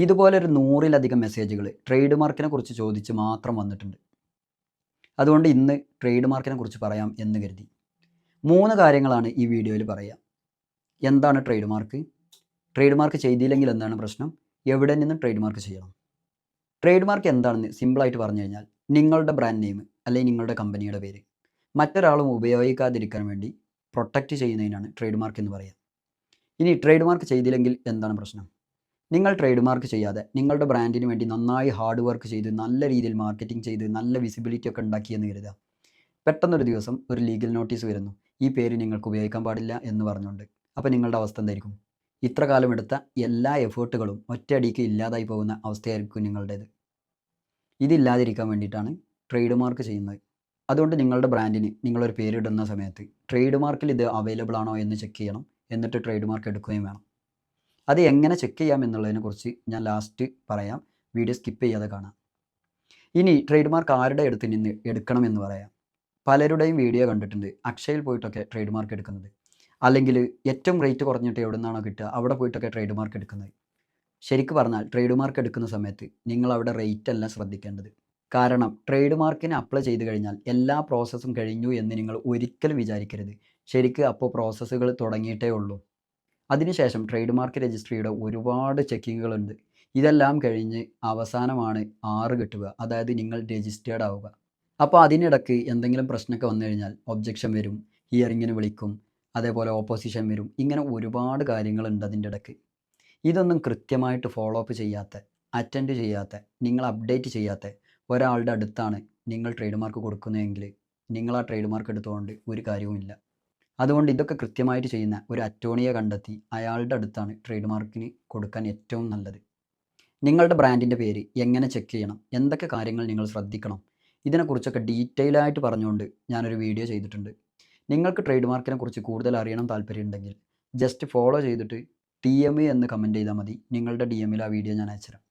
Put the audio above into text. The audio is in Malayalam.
ഇതുപോലൊരു 100-ലധികം മെസ്സേജുകൾ ട്രേഡ് മാർക്കിനെ കുറിച്ച് ചോദിച്ച് മാത്രം വന്നിട്ടുണ്ട്. അതുകൊണ്ട് ഇന്ന് ട്രേഡ് മാർക്കിനെ കുറിച്ച് പറയാം എന്ന് കരുതി. 3 കാര്യങ്ങളാണ് ഈ വീഡിയോയിൽ പറയുക. എന്താണ് ട്രേഡ് മാർക്ക്? ട്രേഡ് മാർക്ക് ചെയ്തില്ലെങ്കിൽ എന്താണ് പ്രശ്നം? എവിടെ നിന്ന് ട്രേഡ് മാർക്ക് ചെയ്യണം? ട്രേഡ് മാർക്ക് എന്താണെന്ന് സിമ്പിളായിട്ട് പറഞ്ഞു കഴിഞ്ഞാൽ നിങ്ങളുടെ ബ്രാൻഡ് നെയിം അല്ലെങ്കിൽ നിങ്ങളുടെ കമ്പനിയുടെ പേര് മറ്റൊരാളും ഉപയോഗിക്കാതിരിക്കാൻ വേണ്ടി പ്രൊട്ടക്റ്റ് ചെയ്യുന്നതിനാണ് ട്രേഡ് മാർക്ക് എന്ന് പറയുക. ഇനി ട്രേഡ് മാർക്ക് ചെയ്തില്ലെങ്കിൽ എന്താണ് പ്രശ്നം? നിങ്ങൾ ട്രേഡ് മാർക്ക് ചെയ്യാതെ നിങ്ങളുടെ ബ്രാൻഡിന് വേണ്ടി നന്നായി ഹാർഡ് വർക്ക് ചെയ്ത് നല്ല രീതിയിൽ മാർക്കറ്റിംഗ് ചെയ്ത് നല്ല വിസിബിലിറ്റി ഒക്കെ ഉണ്ടാക്കിയെന്ന് കരുതുക. പെട്ടെന്നൊരു ദിവസം ഒരു ലീഗൽ നോട്ടീസ് വരുന്നു, ഈ പേര് നിങ്ങൾക്ക് ഉപയോഗിക്കാൻ പാടില്ല എന്ന് പറഞ്ഞുകൊണ്ട്. അപ്പോൾ നിങ്ങളുടെ അവസ്ഥ എന്തായിരിക്കും? ഇത്ര കാലം എടുത്ത എല്ലാ എഫേർട്ടുകളും ഒറ്റയടിക്ക് ഇല്ലാതായി പോകുന്ന അവസ്ഥയായിരിക്കും നിങ്ങളുടേത്. ഇതില്ലാതിരിക്കാൻ വേണ്ടിയിട്ടാണ് ട്രേഡ് മാർക്ക് ചെയ്യുന്നത്. അതുകൊണ്ട് നിങ്ങളുടെ ബ്രാൻഡിന് നിങ്ങളൊരു പേരിടുന്ന സമയത്ത് ട്രേഡ് മാർക്കിൽ ഇത് അവൈലബിൾ ആണോ എന്ന് ചെക്ക് ചെയ്യണം. എന്നിട്ട് ട്രേഡ് മാർക്ക് എടുക്കുകയും വേണം. അത് എങ്ങനെ ചെക്ക് ചെയ്യാം എന്നുള്ളതിനെക്കുറിച്ച് ഞാൻ ലാസ്റ്റ് പറയാം. വീഡിയോ സ്കിപ്പ് ചെയ്യാതെ കാണാം. ഇനി ട്രേഡ് മാർക്ക് ആരുടെ അടുത്ത് നിന്ന് എടുക്കണമെന്ന് പറയാം. പലരുടെയും വീഡിയോ കണ്ടിട്ടുണ്ട് അക്ഷയയിൽ പോയിട്ടൊക്കെ ട്രേഡ് മാർക്ക് എടുക്കുന്നത്, അല്ലെങ്കിൽ ഏറ്റവും റേറ്റ് കുറഞ്ഞിട്ട് എവിടെ നിന്നാണോ കിട്ടുക അവിടെ പോയിട്ടൊക്കെ ട്രേഡ് മാർക്ക് എടുക്കുന്നത്. ശരിക്കും പറഞ്ഞാൽ ട്രേഡ് മാർക്ക് എടുക്കുന്ന സമയത്ത് നിങ്ങൾ അവിടെ റേറ്റ് അല്ല ശ്രദ്ധിക്കേണ്ടത്. കാരണം ട്രേഡ് മാർക്കിന് അപ്ലൈ ചെയ്ത് കഴിഞ്ഞാൽ എല്ലാ പ്രോസസ്സും കഴിഞ്ഞു എന്ന് നിങ്ങൾ ഒരിക്കലും വിചാരിക്കരുത്. ശരിക്കും അപ്പോൾ പ്രോസസ്സുകൾ തുടങ്ങിയിട്ടേ ഉള്ളൂ. അതിനുശേഷം ട്രേഡ് മാർക്ക് രജിസ്ട്രിയുടെ ഒരുപാട് ചെക്കിങ്ങുകളുണ്ട്. ഇതെല്ലാം കഴിഞ്ഞ് അവസാനമാണ് 6 കിട്ടുക, അതായത് നിങ്ങൾ രജിസ്റ്റേർഡ് ആവുക. അപ്പോൾ അതിനിടയ്ക്ക് എന്തെങ്കിലും പ്രശ്നമൊക്കെ വന്നു കഴിഞ്ഞാൽ ഒബ്ജക്ഷൻ വരും, ഹിയറിങ്ങിന് വിളിക്കും, അതേപോലെ ഓപ്പോസിഷൻ വരും. ഇങ്ങനെ ഒരുപാട് കാര്യങ്ങളുണ്ട് അതിൻ്റെ ഇടയ്ക്ക്. ഇതൊന്നും കൃത്യമായിട്ട് ഫോളോ അപ്പ് ചെയ്യാത്ത, അറ്റൻഡ് ചെയ്യാത്ത, നിങ്ങൾ അപ്ഡേറ്റ് ചെയ്യാത്ത ഒരാളുടെ അടുത്താണ് നിങ്ങൾ ട്രേഡ് മാർക്ക് കൊടുക്കുന്നതെങ്കിൽ നിങ്ങൾ ആ ട്രേഡ് മാർക്ക് എടുത്തുകൊണ്ട് ഒരു കാര്യവുമില്ല. അതുകൊണ്ട് ഇതൊക്കെ കൃത്യമായിട്ട് ചെയ്യുന്ന ഒരു അറ്റോർണിയെ കണ്ടെത്തി അയാളുടെ അടുത്താണ് ട്രേഡ് മാർക്കിന് കൊടുക്കാൻ ഏറ്റവും നല്ലത്. നിങ്ങളുടെ ബ്രാൻഡിൻ്റെ പേര് എങ്ങനെ ചെക്ക് ചെയ്യണം, എന്തൊക്കെ കാര്യങ്ങൾ നിങ്ങൾ ശ്രദ്ധിക്കണം, ഇതിനെക്കുറിച്ചൊക്കെ ഡീറ്റെയിൽ ആയിട്ട് പറഞ്ഞുകൊണ്ട് ഞാനൊരു വീഡിയോ ചെയ്തിട്ടുണ്ട്. നിങ്ങൾക്ക് ട്രേഡ് മാർക്കിനെ കുറിച്ച് കൂടുതൽ അറിയണം താല്പര്യമുണ്ടെങ്കിൽ ജസ്റ്റ് ഫോളോ ചെയ്തിട്ട് TME എന്ന് കമൻറ്റ് ചെയ്താൽ മതി. നിങ്ങളുടെ DMയിൽ ആ വീഡിയോ ഞാൻ അയച്ചുതരാം.